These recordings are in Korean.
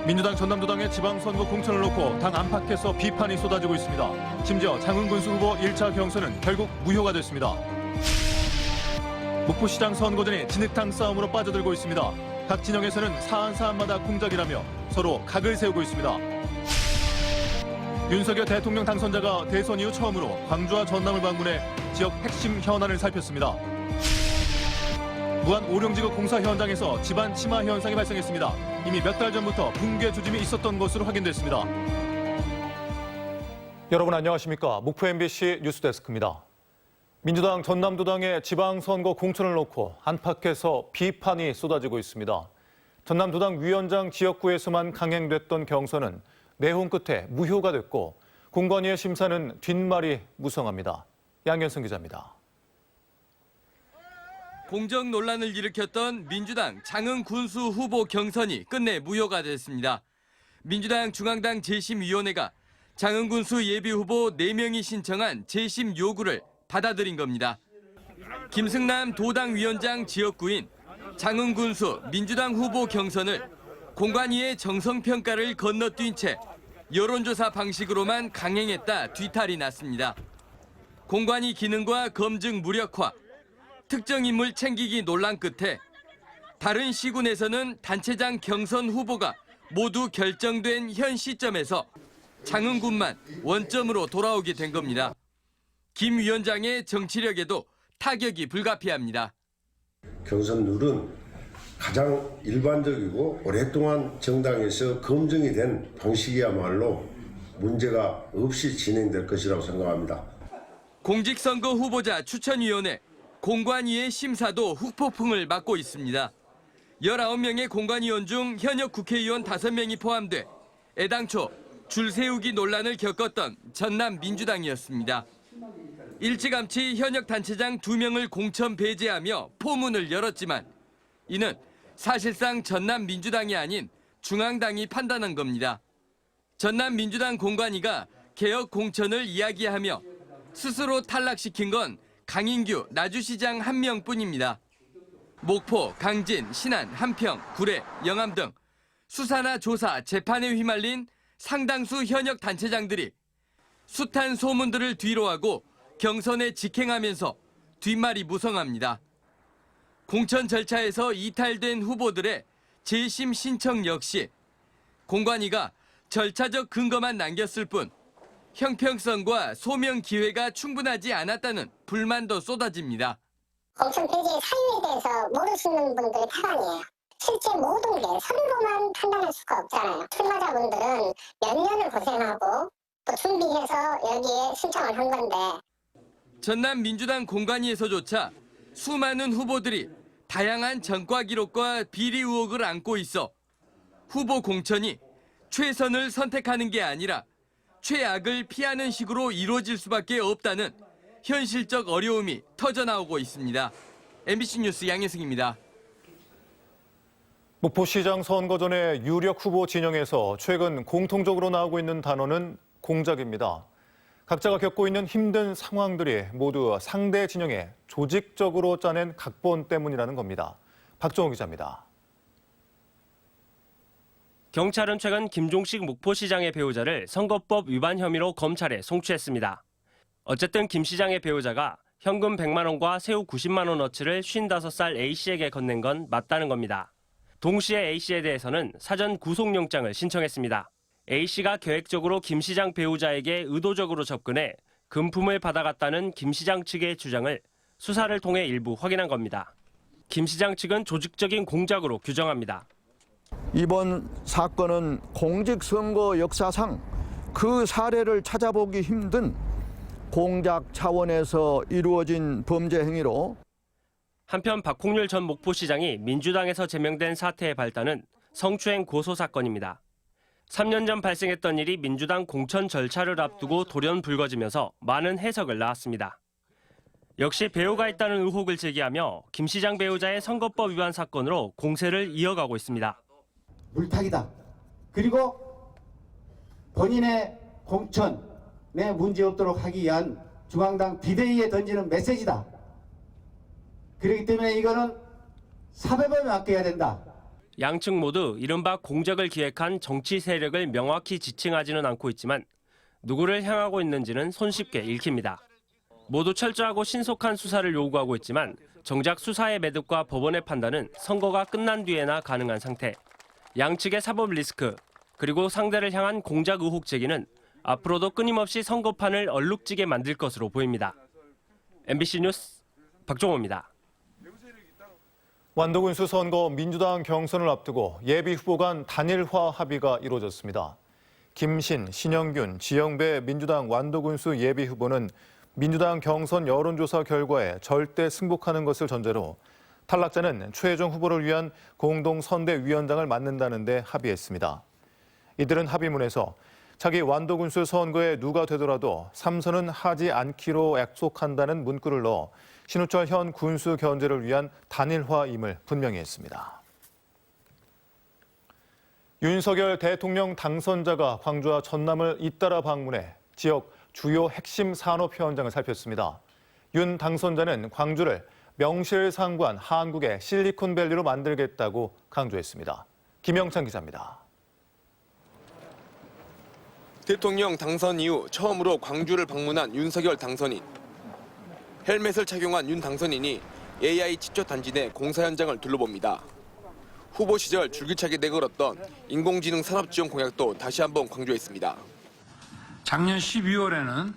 민주당 전남도당의 지방선거 공천을 놓고 당 안팎에서 비판이 쏟아지고 있습니다. 심지어 장흥군수 후보 1차 경선은 결국 무효가 됐습니다. 목포시장 선거전이 진흙탕 싸움으로 빠져들고 있습니다. 각 진영에서는 사안사안마다 공작이라며 서로 각을 세우고 있습니다. 윤석열 대통령 당선자가 대선 이후 처음으로 광주와 전남을 방문해 지역 핵심 현안을 살폈습니다. 무한 오룡지구 공사 현장에서 집안 침하 현상이 발생했습니다. 이미 몇 달 전부터 붕괴 조짐이 있었던 것으로 확인됐습니다. 여러분 안녕하십니까? 목포 MBC 뉴스데스크입니다. 민주당 전남도당의 지방선거 공천을 놓고 안팎에서 비판이 쏟아지고 있습니다. 전남도당 위원장 지역구에서만 강행됐던 경선은 내홍 끝에 무효가 됐고 공관위의 심사는 뒷말이 무성합니다. 양현승 기자입니다. 공정 논란을 일으켰던 민주당 장흥군수 후보 경선이 끝내 무효가 됐습니다. 민주당 중앙당 재심위원회가 장흥군수 예비후보 4명이 신청한 재심 요구를 받아들인 겁니다. 김승남 도당위원장 지역구인 장흥군수 민주당 후보 경선을 공관위의 정성평가를 건너뛴 채 여론조사 방식으로만 강행했다 뒤탈이 났습니다. 공관위 기능과 검증 무력화, 특정 인물 챙기기 논란 끝에 다른 시군에서는 단체장 경선 후보가 모두 결정된 현 시점에서 장흥군만 원점으로 돌아오게 된 겁니다. 김 위원장의 정치력에도 타격이 불가피합니다. 경선 룰은 가장 일반적이고 오랫동안 정당에서 검증이 된 방식이야말로 문제가 없이 진행될 것이라고 생각합니다. 공직선거 후보자 추천위원회 공관위의 심사도 후폭풍을 맞고 있습니다. 19명의 공관위원 중 현역 국회의원 5명이 포함돼 애당초 줄 세우기 논란을 겪었던 전남 민주당이었습니다. 일찌감치 현역 단체장 2명을 공천 배제하며 포문을 열었지만 이는 사실상 전남 민주당이 아닌 중앙당이 판단한 겁니다. 전남 민주당 공관위가 개혁 공천을 이야기하며 스스로 탈락시킨 건 강인규 나주시장 1명뿐입니다. 목포, 강진, 신안, 한평, 구례, 영암 등 수사나 조사, 재판에 휘말린 상당수 현역 단체장들이 숱한 소문들을 뒤로하고 경선에 직행하면서 뒷말이 무성합니다. 공천 절차에서 이탈된 후보들의 재심 신청 역시 공관위가 절차적 근거만 남겼을 뿐 형평성과 소명 기회가 충분하지 않았다는 불만도 쏟아집니다. 공천 폐지의 사유에 대해서 모르시는 분들이 태반이에요. 실제 모든 게 서류로만 판단할 수가 없잖아요. 출마자분들은 몇 년을 고생하고 또 준비해서 여기에 신청을 한 건데. 전남 민주당 공관위에서조차 수많은 후보들이 다양한 전과 기록과 비리 의혹을 안고 있어 후보 공천이 최선을 선택하는 게 아니라 최악을 피하는 식으로 이루어질 수밖에 없다는 현실적 어려움이 터져나오고 있습니다. MBC 뉴스 양혜승입니다. 목포시장 선거전의 유력 후보 진영에서 최근 공통적으로 나오고 있는 단어는 공작입니다. 각자가 겪고 있는 힘든 상황들이 모두 상대 진영에 조직적으로 짜낸 각본 때문이라는 겁니다. 박정호 기자입니다. 경찰은 최근 김종식 목포시장의 배우자를 선거법 위반 혐의로 검찰에 송치했습니다. 어쨌든 김 시장의 배우자가 현금 100만 원과 새우 90만 원어치를 55살 A씨에게 건넨 건 맞다는 겁니다. 동시에 A씨에 대해서는 사전 구속영장을 신청했습니다. A씨가 계획적으로 김 시장 배우자에게 의도적으로 접근해 금품을 받아갔다는 김 시장 측의 주장을 수사를 통해 일부 확인한 겁니다. 김 시장 측은 조직적인 공작으로 규정합니다. 이번 사건은 공직선거 역사상 그 사례를 찾아보기 힘든 공작 차원에서 이루어진 범죄 행위로 한편 박홍률 전 목포시장이 민주당에서 제명된 사태의 발단은 성추행 고소 사건입니다. 3년 전 발생했던 일이 민주당 공천 절차를 앞두고 돌연불거지면서 많은 해석을 낳았습니다. 역시 배우가 있다는 의혹을 제기하며 김 시장 배우자의 선거법 위반 사건으로 공세를 이어가고 있습니다. 물타기다. 그리고 본인의 공천에 문제없도록 하기 위한 중앙당 비대위에 던지는 메시지다. 그렇기 때문에 이거는 사법에 맡겨야 된다. 양측 모두 이른바 공작을 기획한 정치 세력을 명확히 지칭하지는 않고 있지만 누구를 향하고 있는지는 손쉽게 읽힙니다. 모두 철저하고 신속한 수사를 요구하고 있지만 정작 수사의 매듭과 법원의 판단은 선거가 끝난 뒤에나 가능한 상태. 양측의 사법 리스크, 그리고 상대를 향한 공작 의혹 제기는 앞으로도 끊임없이 선거판을 얼룩지게 만들 것으로 보입니다. MBC 뉴스 박종호입니다. 완도군수 선거 민주당 경선을 앞두고 예비 후보 간 단일화 합의가 이루어졌습니다. 김신, 신영균, 지영배 민주당 완도군수 예비 후보는 민주당 경선 여론조사 결과에 절대 승복하는 것을 전제로 탈락자는 최종 후보를 위한 공동선대위원장을 맡는다는 데 합의했습니다. 이들은 합의문에서 자기 완도군수 선거에 누가 되더라도 3선은 하지 않기로 약속한다는 문구를 넣어 신우철 현 군수 견제를 위한 단일화임을 분명히 했습니다. 윤석열 대통령 당선자가 광주와 전남을 잇따라 방문해 지역 주요 핵심 산업 현장을 살폈습니다. 윤 당선자는 광주를 명실상부한 한국의 실리콘밸리로 만들겠다고 강조했습니다. 김영찬 기자입니다. 대통령 당선 이후 처음으로 광주를 방문한 윤석열 당선인. 헬멧을 착용한 윤 당선인이 AI 칩조 단지 내 공사 현장을 둘러봅니다. 후보 시절 줄기차게 내걸었던 인공지능 산업 지원 공약도 다시 한번 강조했습니다. 작년 12월에는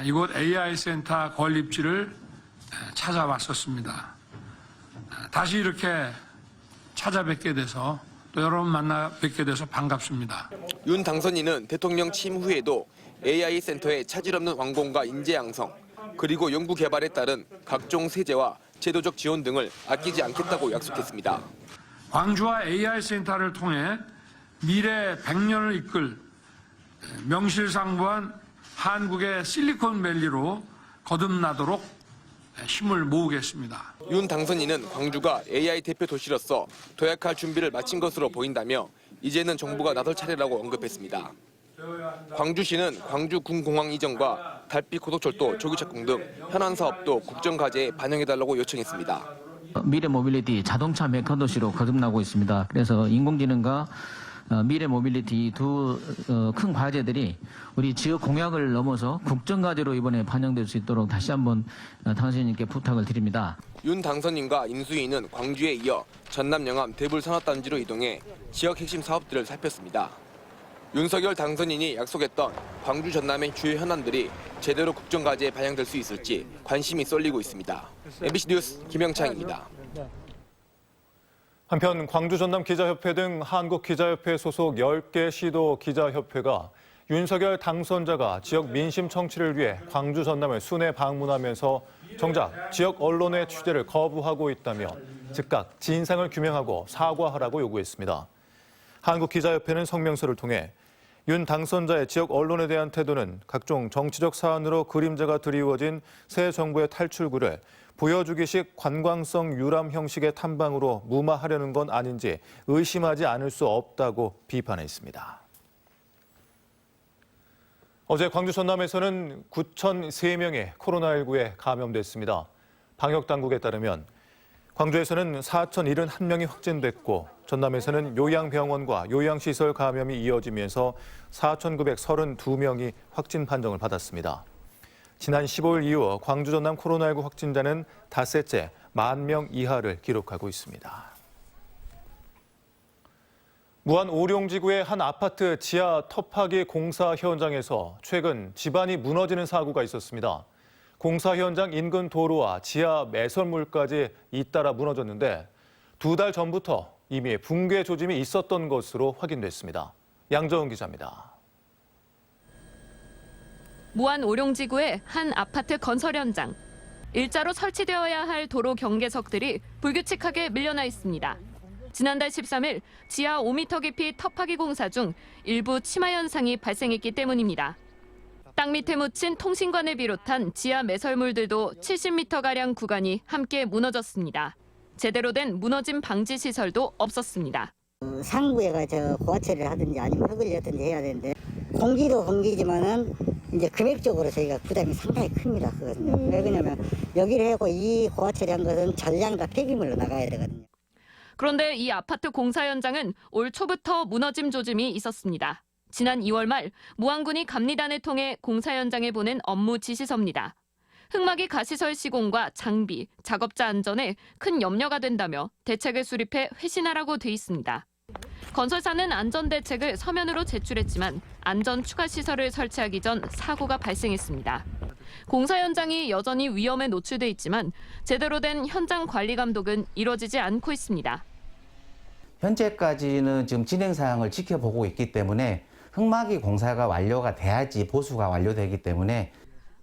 이곳 AI 센터 건립지를 찾아왔었습니다. 다시 이렇게 찾아뵙게 돼서 또 여러분 만나 뵙게 돼서 반갑습니다. 윤 당선인은 대통령 취임 후에도 AI 센터의 차질 없는 완공과 인재 양성, 그리고 연구 개발에 따른 각종 세제와 제도적 지원 등을 아끼지 않겠다고 약속했습니다. 광주와 AI 센터를 통해 미래 100년을 이끌 명실상부한 한국의 실리콘밸리로 거듭나도록 힘을 모으겠습니다. 윤 당선인은 광주가 AI 대표 도시로서 도약할 준비를 마친 것으로 보인다며 이제는 정부가 나설 차례라고 언급했습니다. 광주시는 광주군공항 이전과 달빛 고속철도 조기 착공 등 현안 사업도 국정과제에 반영해달라고 요청했습니다. 미래 모빌리티 자동차 메카도시로 거듭나고 있습니다. 그래서 인공지능과 미래 모빌리티 두 큰 과제들이 우리 지역 공약을 넘어서 국정과제로 이번에 반영될 수 있도록 다시 한번 당선인님께 부탁을 드립니다. 윤 당선인과 인수위는 광주에 이어 전남 영암 대불 산업단지로 이동해 지역 핵심 사업들을 살폈습니다. 윤석열 당선인이 약속했던 광주 전남의 주요 현안들이 제대로 국정과제에 반영될 수 있을지 관심이 쏠리고 있습니다. MBC 뉴스 김영창입니다. 한편 광주 전남 기자협회 등 한국기자협회 소속 10개 시도 기자협회가 윤석열 당선자가 지역 민심 청취를 위해 광주 전남을 순회 방문하면서 정작 지역 언론의 취재를 거부하고 있다며 즉각 진상을 규명하고 사과하라고 요구했습니다. 한국기자협회는 성명서를 통해 윤 당선자의 지역 언론에 대한 태도는 각종 정치적 사안으로 그림자가 드리워진 새 정부의 탈출구를 보여주기식 관광성 유람 형식의 탐방으로 무마하려는 건 아닌지 의심하지 않을 수 없다고 비판했습니다. 어제 광주 전남에서는 9,003명이 코로나19에 감염됐습니다. 방역당국에 따르면 광주에서는 4,071명이 확진됐고 전남에서는 요양병원과 요양시설 감염이 이어지면서 4,932명이 확진 판정을 받았습니다. 지난 15일 이후 광주 전남 코로나19 확진자는 닷새째 10,000명 이하를 기록하고 있습니다. 무안 오룡지구의 한 아파트 지하 터파기 공사 현장에서 최근 지반이 무너지는 사고가 있었습니다. 공사 현장 인근 도로와 지하 매설물까지 잇따라 무너졌는데 2달 전부터 이미 붕괴 조짐이 있었던 것으로 확인됐습니다. 양정은 기자입니다. 무안 오룡지구의 한 아파트 건설 현장. 일자로 설치되어야 할 도로 경계석들이 불규칙하게 밀려나 있습니다. 지난달 13일 지하 5m 깊이 터파기 공사 중 일부 침하 현상이 발생했기 때문입니다. 땅 밑에 묻힌 통신관을 비롯한 지하 매설물들도 70m가량 구간이 함께 무너졌습니다. 제대로 된 무너짐 방지 시설도 없었습니다. 상부에가 고하처리를 하든지 아니면 흙을 였든지 해야 되는데 공기도 공기지만은 이제 금액적으로 저희가 부담이 상당히 큽니다. 그거는. 왜 그러냐면 여기를 하고 이 고하처리한 것은 전량 다 폐기물로 나가야 되거든요. 그런데 이 아파트 공사 현장은 올 초부터 무너짐 조짐이 있었습니다. 지난 2월 말 무안군이 감리단을 통해 공사 현장에 보낸 업무 지시서입니다. 흙막이 가시설 시공과 장비, 작업자 안전에 큰 염려가 된다며 대책을 수립해 회신하라고 돼 있습니다. 건설사는 안전대책을 서면으로 제출했지만 안전 추가 시설을 설치하기 전 사고가 발생했습니다. 공사 현장이 여전히 위험에 노출돼 있지만 제대로 된 현장 관리 감독은 이루어지지 않고 있습니다. 현재까지는 지금 진행 사항을 지켜보고 있기 때문에 흙막이 공사가 완료가 돼야지 보수가 완료되기 때문에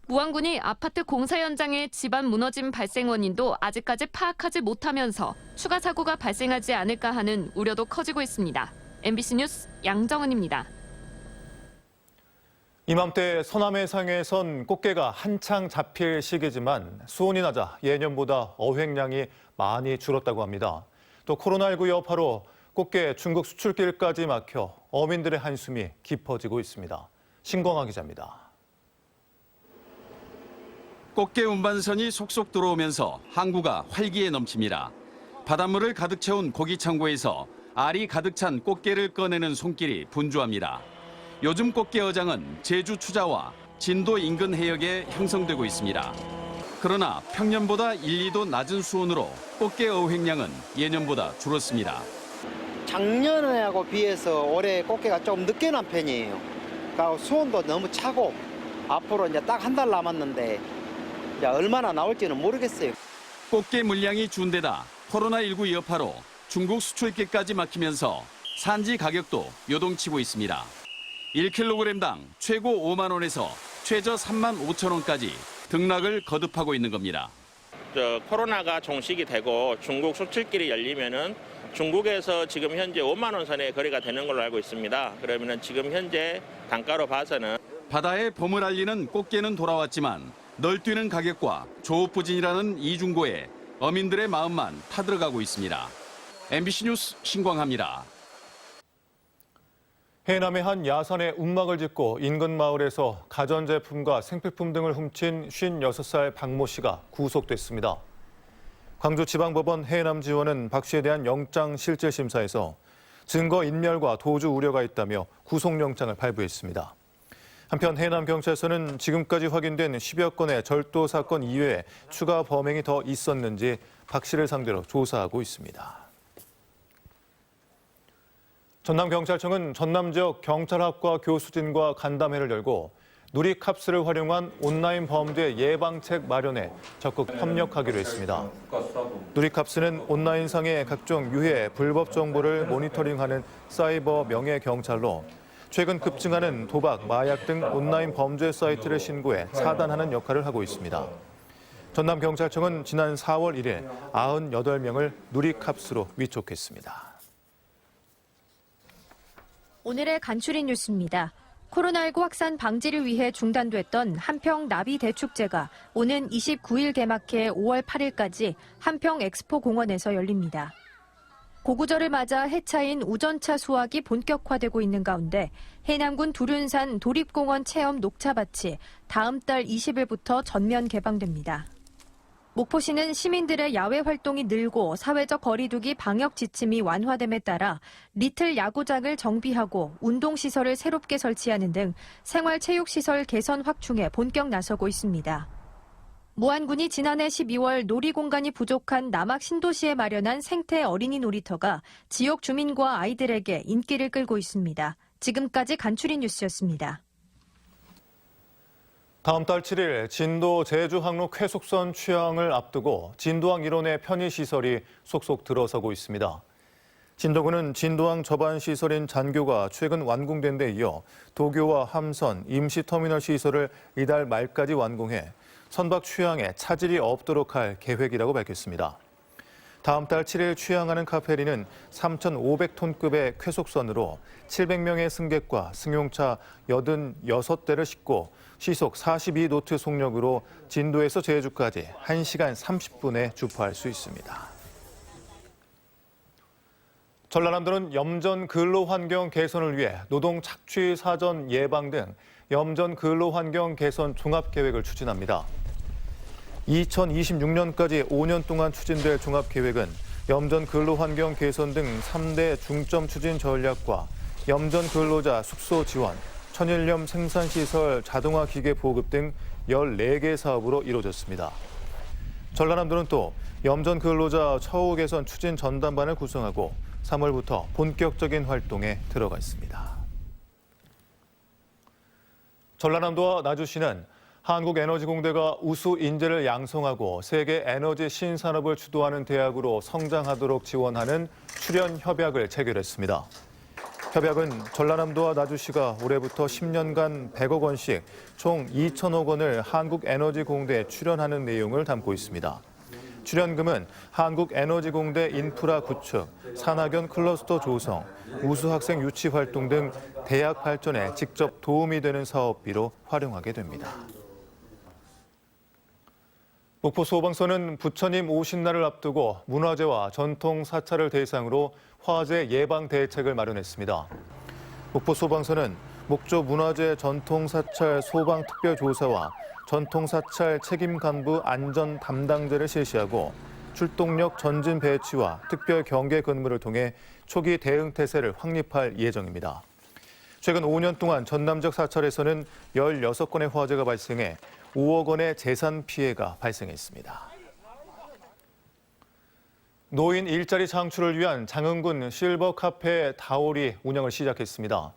무안군이 아파트 공사 현장의 집안 무너짐 발생 원인도 아직까지 파악하지 못하면서 추가 사고가 발생하지 않을까 하는 우려도 커지고 있습니다. MBC 뉴스 양정은입니다. 이맘때 서남해 상해에선 꽃게가 한창 잡힐 시기지만 수온이 낮아 예년보다 어획량이 많이 줄었다고 합니다. 또 코로나19 여파로 꽃게 중국 수출길까지 막혀 어민들의 한숨이 깊어지고 있습니다. 신광하 기자입니다. 꽃게 운반선이 속속 들어오면서 항구가 활기에 넘칩니다. 바닷물을 가득 채운 고기 창고에서 알이 가득 찬 꽃게를 꺼내는 손길이 분주합니다. 요즘 꽃게 어장은 제주 추자와 진도 인근 해역에 형성되고 있습니다. 그러나 평년보다 1, 2도 낮은 수온으로 꽃게 어획량은 예년보다 줄었습니다. 작년하고 비해서 올해 꽃게가 좀 늦게 난 편이에요. 그러니까 수온도 너무 차고 앞으로 이제 딱 한 달 남았는데 이제 얼마나 나올지는 모르겠어요. 꽃게 물량이 준 데다 코로나19 여파로 중국 수출길까지 막히면서 산지 가격도 요동치고 있습니다. 1kg당 최고 5만 원에서 최저 3만 5천 원까지 등락을 거듭하고 있는 겁니다. 코로나가 종식이 되고 중국 수출길이 열리면은 중국에서 지금 현재 5만 원 선에 거래가 되는 걸로 알고 있습니다. 그러면은 지금 현재 단가로 봐서는 바다에 봄을 알리는 꽃게는 돌아왔지만 널뛰는 가격과 조업부진이라는 이중고에 어민들의 마음만 타들어가고 있습니다. MBC 뉴스 신광하입니다. 해남의 한 야산에 움막을 짓고 인근 마을에서 가전제품과 생필품 등을 훔친 56살 박모 씨가 구속됐습니다. 광주지방법원 해남지원은 박 씨에 대한 영장실질심사에서 증거인멸과 도주 우려가 있다며 구속영장을 발부했습니다. 한편 해남경찰서는 지금까지 확인된 10여 건의 절도 사건 이외에 추가 범행이 더 있었는지 박 씨를 상대로 조사하고 있습니다. 전남경찰청은 전남 지역 경찰학과 교수진과 간담회를 열고 누리캅스를 활용한 온라인 범죄 예방책 마련에 적극 협력하기로 했습니다. 누리캅스는 온라인상의 각종 유해, 불법 정보를 모니터링하는 사이버 명예경찰로 최근 급증하는 도박, 마약 등 온라인 범죄 사이트를 신고해 차단하는 역할을 하고 있습니다. 전남경찰청은 지난 4월 1일 98명을 누리캅스로 위촉했습니다. 오늘의 간추린 뉴스입니다. 코로나19 확산 방지를 위해 중단됐던 한평 나비 대축제가 오는 29일 개막해 5월 8일까지 한평 엑스포 공원에서 열립니다. 고구절을 맞아 해차인 우전차 수확이 본격화되고 있는 가운데 해남군 두륜산 도립공원 체험 녹차밭이 다음 달 20일부터 전면 개방됩니다. 목포시는 시민들의 야외 활동이 늘고 사회적 거리두기 방역 지침이 완화됨에 따라 리틀 야구장을 정비하고 운동시설을 새롭게 설치하는 등 생활체육시설 개선 확충에 본격 나서고 있습니다. 무안군이 지난해 12월 놀이공간이 부족한 남악 신도시에 마련한 생태 어린이 놀이터가 지역 주민과 아이들에게 인기를 끌고 있습니다. 지금까지 간추린 뉴스였습니다. 다음 달 7일 진도 제주 항로 쾌속선 취항을 앞두고 진도항 1호내 편의시설이 속속 들어서고 있습니다. 진도군은 진도항 접안 시설인 잔교가 최근 완공된 데 이어 도교와 함선, 임시터미널 시설을 이달 말까지 완공해 선박 취항에 차질이 없도록 할 계획이라고 밝혔습니다. 다음 달 7일 취항하는 카페리는 3,500톤급의 쾌속선으로 700명의 승객과 승용차 86대를 싣고 시속 42노트 속력으로 진도에서 제주까지 1시간 30분에 주파할 수 있습니다. 전라남도는 염전 근로 환경 개선을 위해 노동 착취 사전 예방 등 염전 근로 환경 개선 종합 계획을 추진합니다. 2026년까지 5년 동안 추진될 종합 계획은 염전 근로 환경 개선 등 3대 중점 추진 전략과 염전 근로자 숙소 지원, 천일염 생산시설 자동화 기계 보급 등 14개 사업으로 이루어졌습니다. 전라남도는 또 염전 근로자 처우 개선 추진 전담반을 구성하고 3월부터 본격적인 활동에 들어가 있습니다. 전라남도와 나주시는 한국에너지공대가 우수 인재를 양성하고 세계 에너지 신산업을 주도하는 대학으로 성장하도록 지원하는 출연 협약을 체결했습니다. 협약은 전라남도와 나주시가 올해부터 10년간 100억 원씩 총 2천억 원을 한국에너지공대에 출연하는 내용을 담고 있습니다. 출연금은 한국에너지공대 인프라 구축, 산학연 클러스터 조성, 우수학생 유치 활동 등 대학 발전에 직접 도움이 되는 사업비로 활용하게 됩니다. 목포 소방서는 부처님 오신날을 앞두고 문화재와 전통 사찰을 대상으로 화재 예방 대책을 마련했습니다. 목포 소방서는 목조 문화재 전통 사찰 소방 특별조사와 전통 사찰 책임 간부 안전 담당제를 실시하고 출동력 전진 배치와 특별 경계 근무를 통해 초기 대응 태세를 확립할 예정입니다. 최근 5년 동안 전남 지역 사찰에서는 16건의 화재가 발생해 5억 원의 재산 피해가 발생했습니다. 노인 일자리 창출을 위한 장흥군 실버 카페 다오리 운영을 시작했습니다.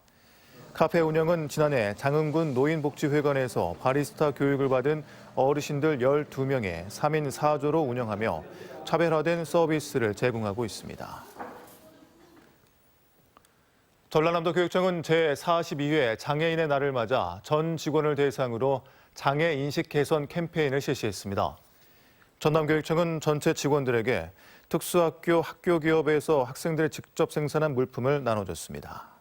카페 운영은 지난해 장흥군 노인복지회관에서 바리스타 교육을 받은 어르신들 12명의 3인 4조로 운영하며 차별화된 서비스를 제공하고 있습니다. 전라남도 교육청은 제42회 장애인의 날을 맞아 전 직원을 대상으로 장애 인식 개선 캠페인을 실시했습니다. 전남교육청은 전체 직원들에게 특수학교 학교 기업에서 학생들이 직접 생산한 물품을 나눠줬습니다.